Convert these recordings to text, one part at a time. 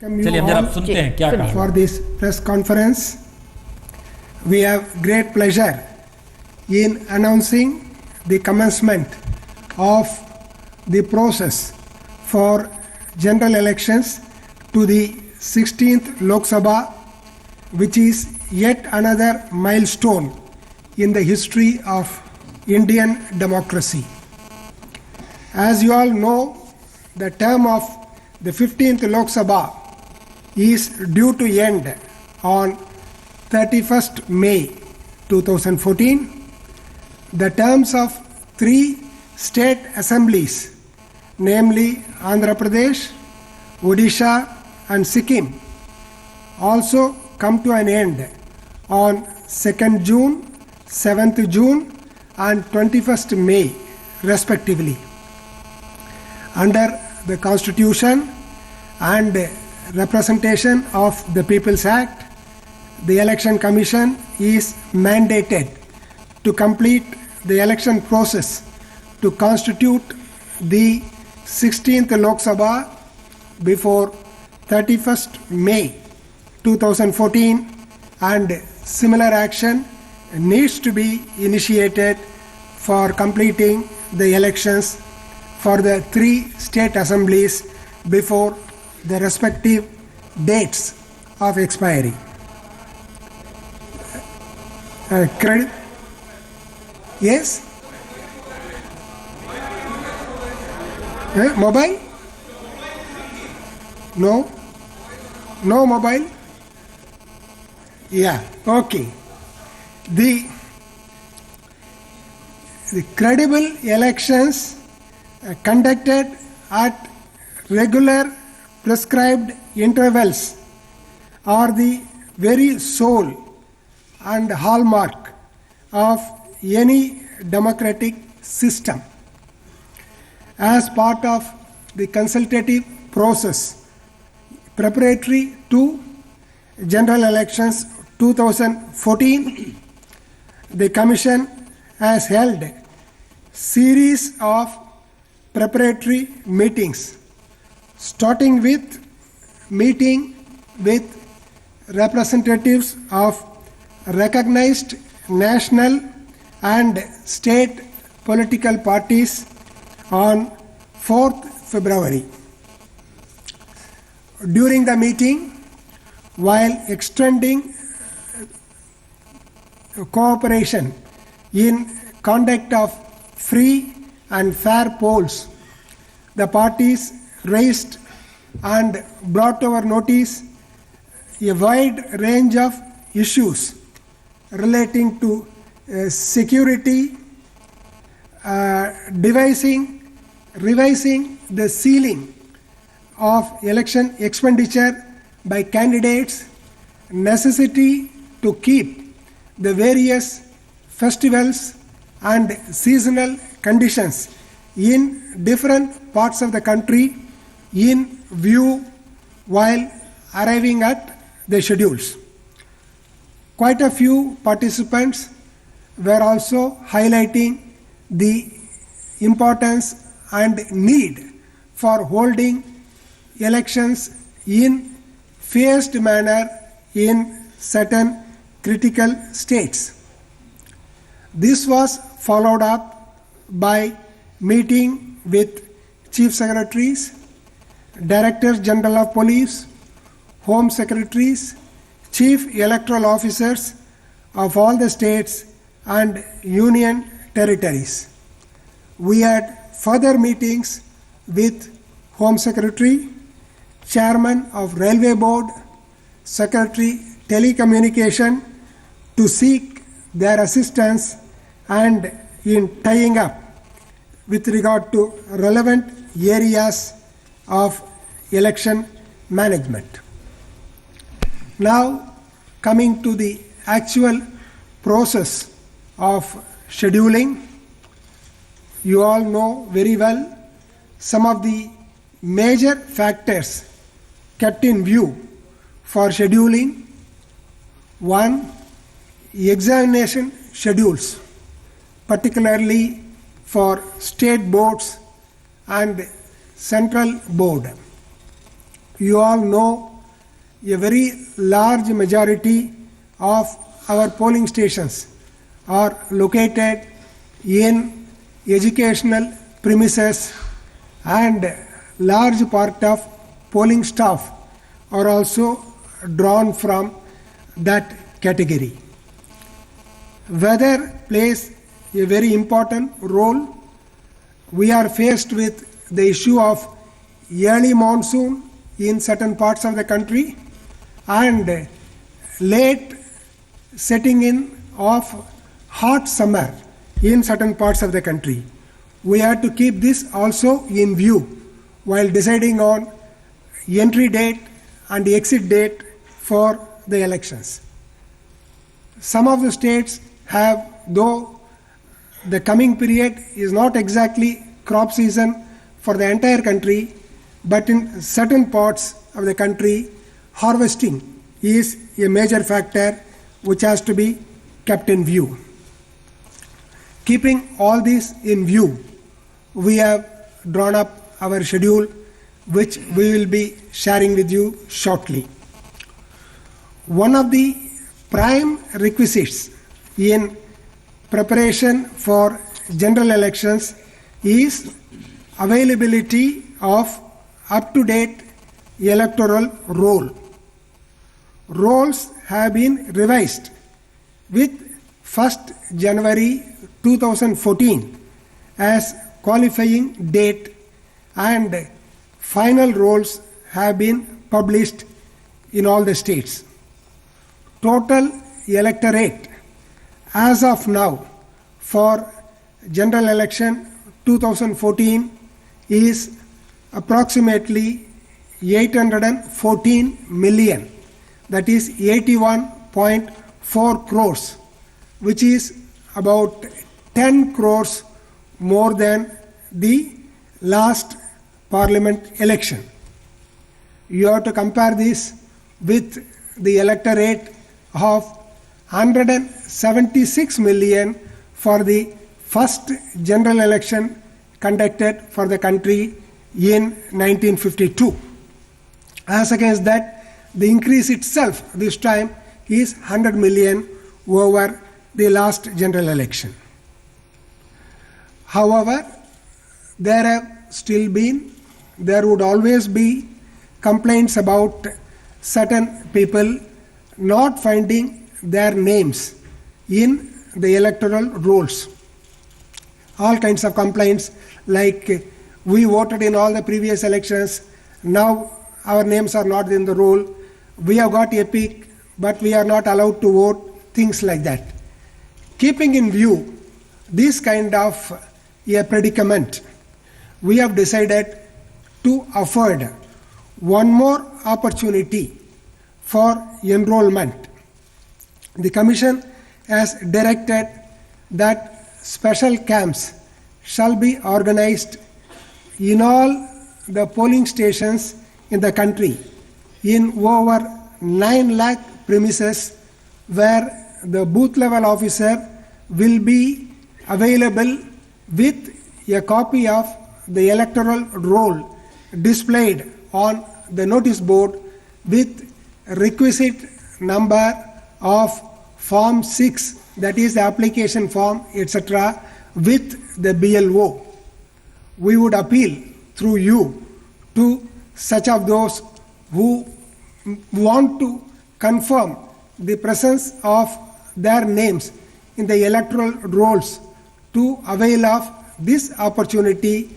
चलिए हम जरा सुनते हैं क्या कहा For this press conference, we have great pleasure in announcing the commencement of the process for general elections to the 16th Lok Sabha, which is yet another milestone in the history of Indian democracy. As you all know, the term of the 15th Lok Sabha is due to end on 31st May 2014. The terms of three state assemblies, namely Andhra Pradesh, Odisha and Sikkim, also come to an end on 2nd June, 7th June and 21st May respectively. Under the Constitution and Representation of the People's Act, the Election Commission is mandated to complete the election process to constitute the 16th Lok Sabha before 31st May 2014, and similar action needs to be initiated for completing the elections for the three state assemblies before the respective dates of expiry. Credit? Yes? Mobile? No? No mobile? Yeah, okay. The credible elections conducted at regular prescribed intervals are the very soul and hallmark of any democratic system. As part of the consultative process preparatory to general elections 2014, the Commission has held series of preparatory meetings, starting with meeting with representatives of recognized national and state political parties on 4th February. During the meeting, while extending cooperation in conduct of free and fair polls, the parties raised and brought to our notice a wide range of issues relating to security, revising the ceiling of election expenditure by candidates, necessity to keep the various festivals and seasonal conditions in different parts of the country in view while arriving at the schedules. Quite a few participants were also highlighting the importance and need for holding elections in phased manner in certain critical states. This was followed up by meeting with Chief Secretaries, Directors General of Police, Home Secretaries, Chief Electoral Officers of all the states and union territories. We had further meetings with Home Secretary, Chairman of Railway Board, Secretary Telecommunication to seek their assistance and in tying up with regard to relevant areas of election management. Now, coming to the actual process of scheduling, you all know very well some of the major factors kept in view for scheduling. One, examination schedules, particularly for state boards and central board. You all know a very large majority of our polling stations are located in educational premises, and large part of polling staff are also drawn from that category. Weather plays a very important role. We are faced with the issue of early monsoon in certain parts of the country and late setting in of hot summer in certain parts of the country. We have to keep this also in view while deciding on entry date and exit date for the elections. Some of the states have, though the coming period is not exactly crop season for the entire country, but in certain parts of the country, harvesting is a major factor which has to be kept in view. Keeping all this in view, we have drawn up our schedule, which we will be sharing with you shortly. One of the prime requisites in preparation for general elections is availability of up-to-date electoral roll. Rolls have been revised with 1st January 2014 as qualifying date, and final rolls have been published in all the states. Total electorate as of now for general election 2014 is approximately 814 million, that is 81.4 crores, which is about 10 crores more than the last parliament election. You have to compare this with the electorate of 176 million for the first general election conducted for the country in 1952. As against that, the increase itself this time is 100 million over the last general election. However, there would always be complaints about certain people not finding their names in the electoral rolls. All kinds of complaints like, we voted in all the previous elections, now our names are not in the roll, we have got EPIC but we are not allowed to vote, things like that. Keeping in view this kind of a predicament, we have decided to afford one more opportunity for enrollment. The Commission has directed that special camps shall be organized in all the polling stations in the country in over 9 lakh premises, where the booth level officer will be available with a copy of the electoral roll displayed on the notice board with requisite number of Form 6, that is the application form, etc., with the BLO. We would appeal through you to such of those who want to confirm the presence of their names in the electoral rolls to avail of this opportunity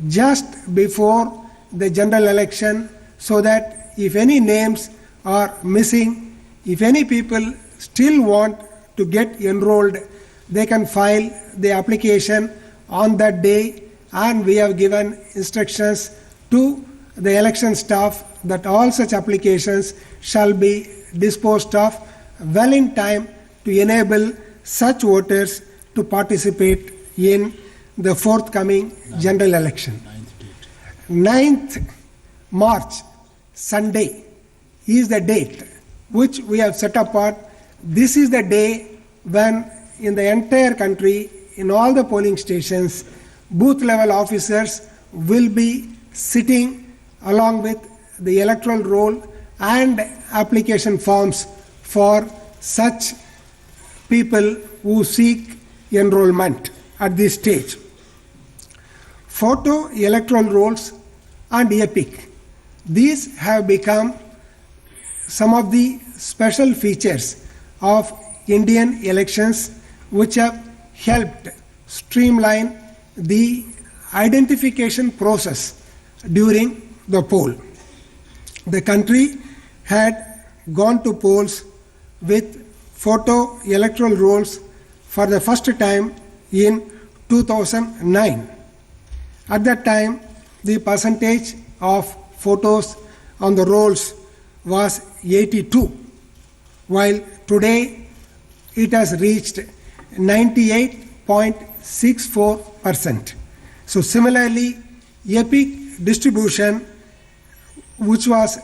just before the general election, so that if any names are missing, if any people still want to get enrolled, they can file the application on that day, and we have given instructions to the election staff that all such applications shall be disposed of well in time to enable such voters to participate in the forthcoming general election. 9th March, Sunday, is the date which we have set apart. This is the day when in the entire country, in all the polling stations, booth level officers will be sitting along with the electoral roll and application forms for such people who seek enrollment at this stage. Photo electoral rolls and EPIC. These have become some of the special features of Indian elections which have helped streamline the identification process during the poll. The country had gone to polls with photo electoral rolls for the first time in 2009. At that time, the percentage of photos on the rolls was 82, while today it has reached 98.64%. So similarly, EPIC distribution, which was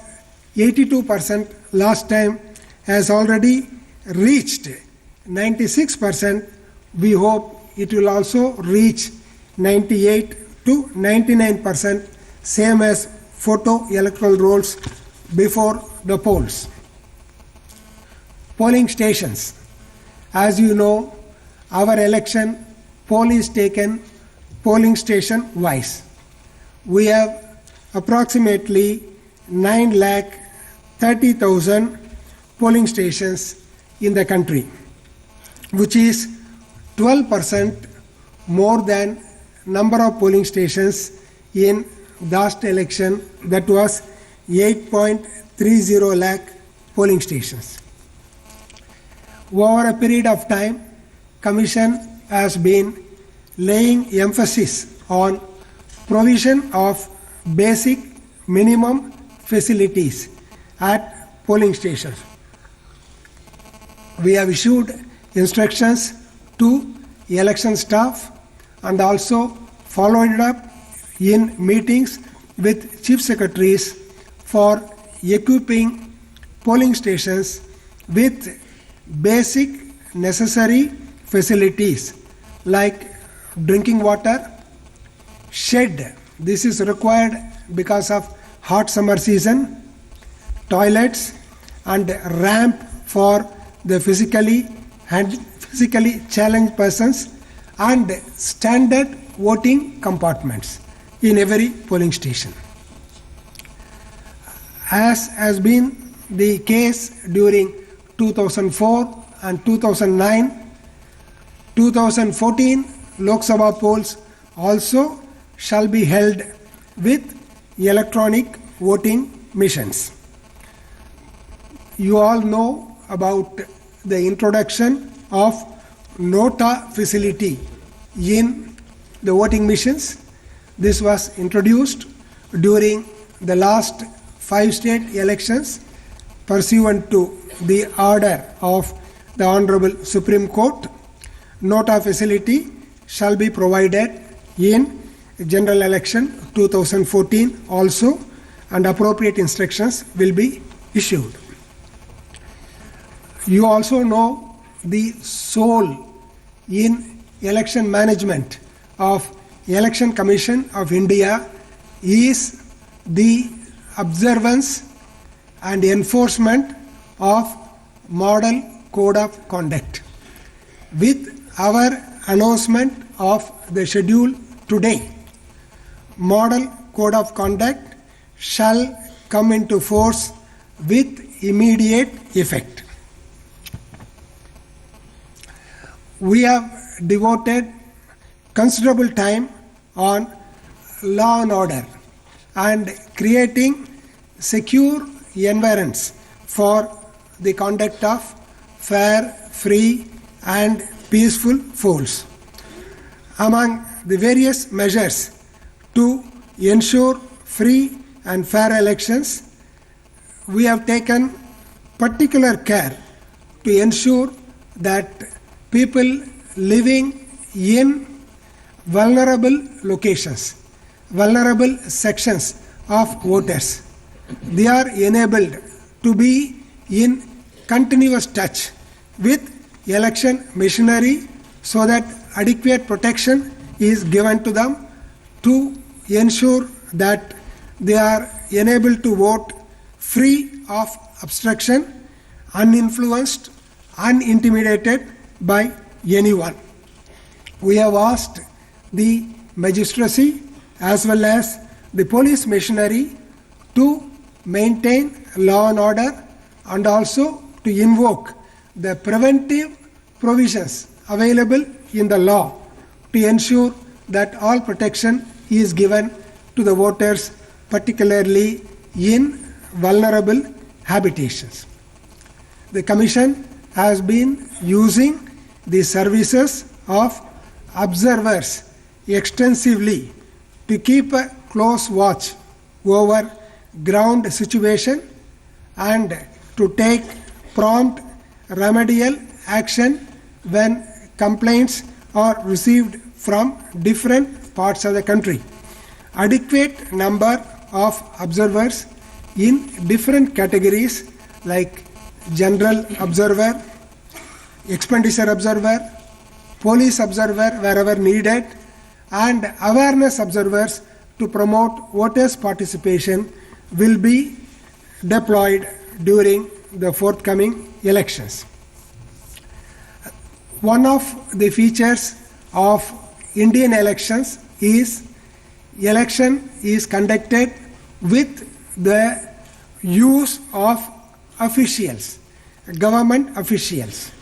82% last time, has already reached 96%. We hope it will also reach 98 to 99%, same as photo electoral rolls before the polls. Polling stations. As you know, our election poll is taken polling station wise. We have approximately 9,30,000 polling stations in the country, which is 12% more than number of polling stations in last election, that was 8.30 lakh polling stations. Over a period of time, Commission has been laying emphasis on provision of basic minimum facilities at polling stations. We have issued instructions to election staff and also followed up in meetings with chief secretaries for equipping polling stations with basic necessary facilities like drinking water, shed, this is required because of hot summer season, toilets, and ramp for the physically challenged persons, and standard voting compartments in every polling station. As has been the case during 2004 and 2009, 2014 Lok Sabha polls also shall be held with electronic voting machines. You all know about the introduction of Nota facility in the voting machines. This was introduced during the last 5 state elections pursuant to the order of the Honorable Supreme Court. Nota facility shall be provided in general election 2014 also, and appropriate instructions will be issued. You also know the soul in election management of Election Commission of India is the observance and enforcement of Model Code of Conduct. With our announcement of the schedule today, Model Code of Conduct shall come into force with immediate effect. We have devoted considerable time on law and order and creating secure environments for the conduct of fair, free, and peaceful polls. Among the various measures to ensure free and fair elections, we have taken particular care to ensure that people living in vulnerable locations, vulnerable sections of voters, they are enabled to be in continuous touch with election machinery so that adequate protection is given to them to ensure that they are enabled to vote free of obstruction, uninfluenced, unintimidated by anyone. We have asked the magistracy as well as the police machinery to maintain law and order and also to invoke the preventive provisions available in the law to ensure that all protection is given to the voters, particularly in vulnerable habitations. The Commission has been using the services of observers extensively to keep a close watch over ground situation and to take prompt remedial action when complaints are received from different parts of the country. Adequate number of observers in different categories like general observer, expenditure observer, police observer wherever needed, and awareness observers to promote voters' participation will be deployed during the forthcoming elections. One of the features of Indian elections is election is conducted with the use of officials, government officials.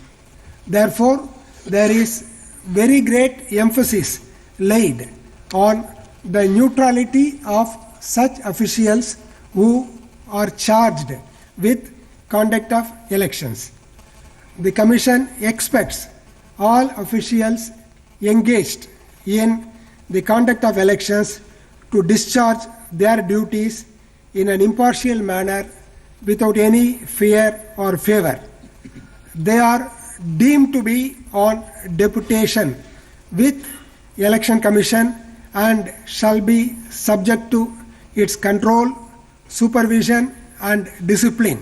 Therefore, there is very great emphasis laid on the neutrality of such officials who are charged with conduct of elections. The Commission expects all officials engaged in the conduct of elections to discharge their duties in an impartial manner without any fear or favor. They are deemed to be on deputation with Election Commission and shall be subject to its control, supervision and discipline.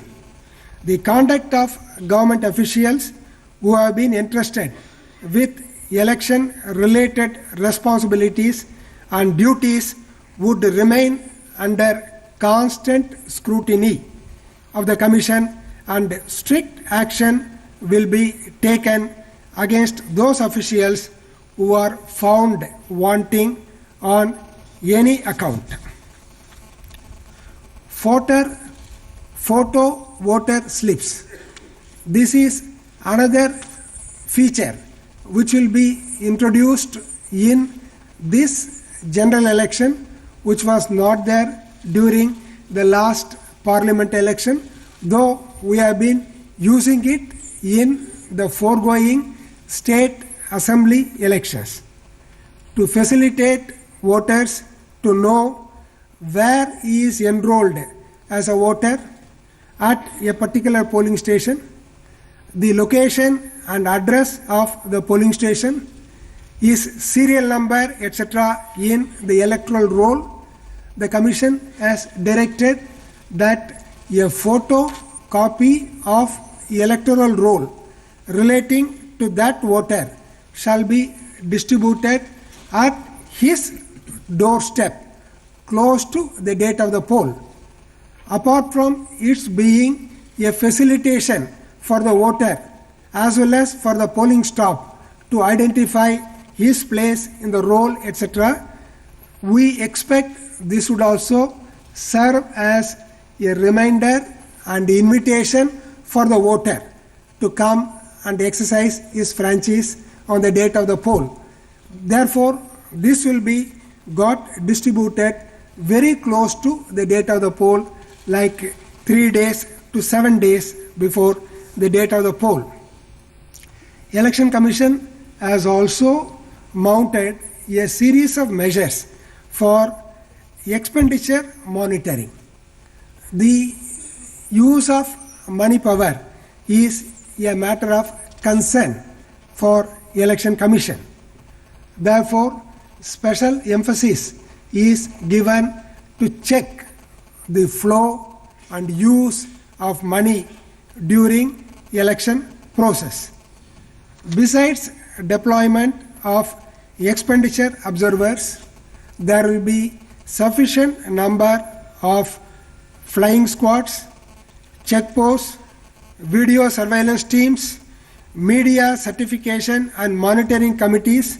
The conduct of government officials who have been entrusted with election-related responsibilities and duties would remain under constant scrutiny of the Commission, and strict action will be taken against those officials who are found wanting on any account. Photo voter slips. This is another feature which will be introduced in this general election, which was not there during the last parliament election, though we have been using it in the foregoing state assembly elections to facilitate voters to know where he is enrolled as a voter at a particular polling station, the location and address of the polling station, his serial number, etc. in the electoral roll. The Commission has directed that a photo copy of electoral roll relating to that voter shall be distributed at his doorstep close to the date of the poll. Apart from its being a facilitation for the voter as well as for the polling staff to identify his place in the roll, etc., we expect this would also serve as a reminder and invitation for the voter to come and exercise his franchise on the date of the poll. Therefore, this will be got distributed very close to the date of the poll, like 3 days to 7 days before the date of the poll. Election Commission has also mounted a series of measures for expenditure monitoring. The use of money power is a matter of concern for Election Commission. Therefore, special emphasis is given to check the flow and use of money during election process. Besides deployment of expenditure observers, there will be sufficient number of flying squads, check posts, video surveillance teams, media certification and monitoring committees.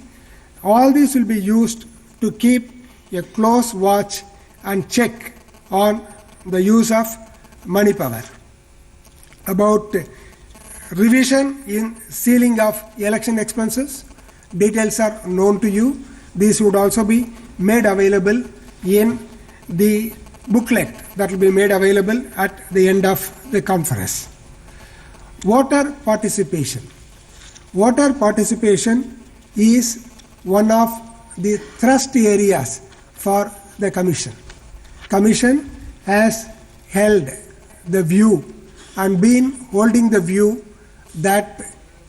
All these will be used to keep a close watch and check on the use of money power. About revision in ceiling of election expenses, details are known to you. These would also be made available in the booklet that will be made available at the end of the conference. Voter participation. Voter participation is one of the thrust areas for the Commission. Commission has held the view and been holding the view that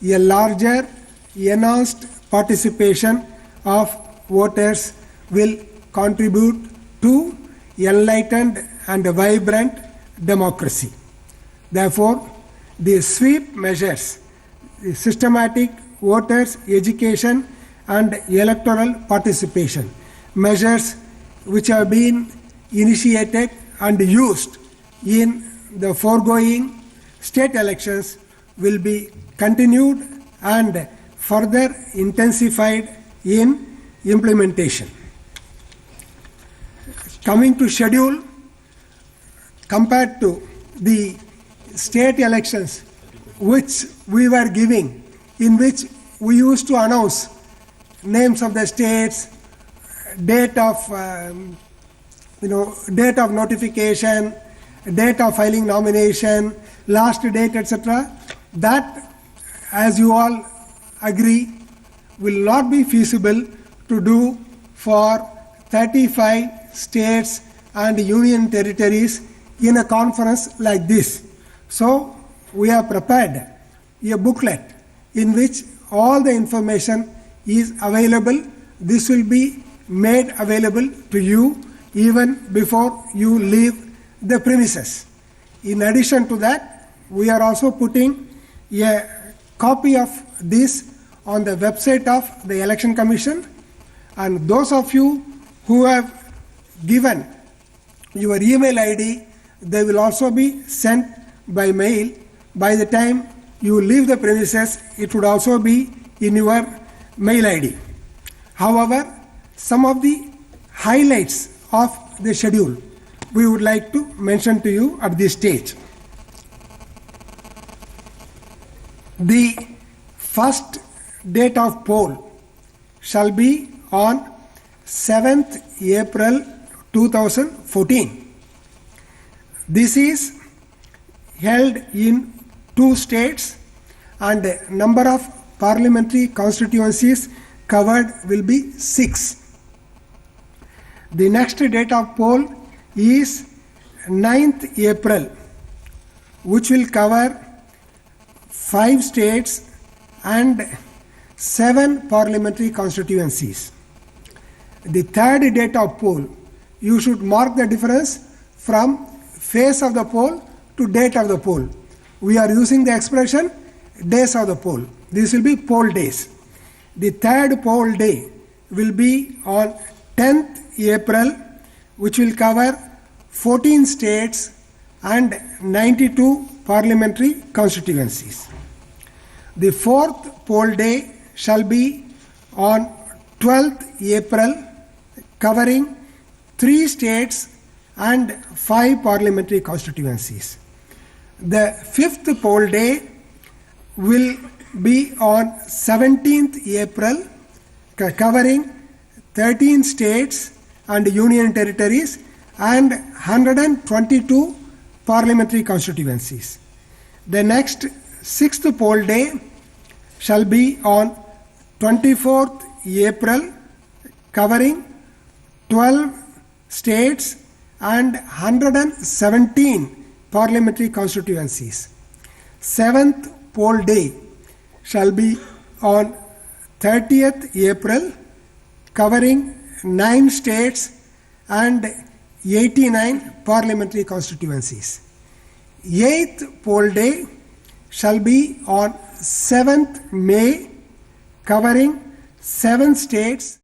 a larger enhanced participation of voters will contribute to enlightened and vibrant democracy. Therefore, the sweep measures, the systematic voters' education and electoral participation measures which have been initiated and used in the foregoing state elections will be continued and further intensified in implementation. Coming to schedule, compared to the state elections which we were giving, in which we used to announce names of the states, date of date of notification, date of filing nomination, last date, etc. That, as you all agree, will not be feasible to do for 35 states and union territories in a conference like this. So we have prepared a booklet in which all the information is available. This will be made available to you even before you leave the premises. In addition to that, we are also putting a copy of this on the website of the Election Commission, and those of you who have given your email ID, they will also be sent by mail. By the time you leave the premises, it would also be in your mail ID. However, some of the highlights of the schedule we would like to mention to you at this stage. The first date of poll shall be on 7th April 2014. This is held in 2 states and the number of parliamentary constituencies covered will be 6. The next date of poll is 9th April, which will cover 5 states and 7 parliamentary constituencies. The third date of poll, you should mark the difference from phase of the poll to date of the poll. We are using the expression days of the poll. This will be poll days. The third poll day will be on 10th April, which will cover 14 states and 92 parliamentary constituencies. The fourth poll day shall be on 12th April, covering 3 states and 5 parliamentary constituencies. The fifth poll day will be on 17th April, covering 13 states and union territories and 122 parliamentary constituencies. The next 6th poll day shall be on 24th April, covering 12 states and 117 parliamentary constituencies. 7th poll day shall be on 30th April, covering 9 states and 89 parliamentary constituencies. 8th poll day shall be on 7th May, covering 7 states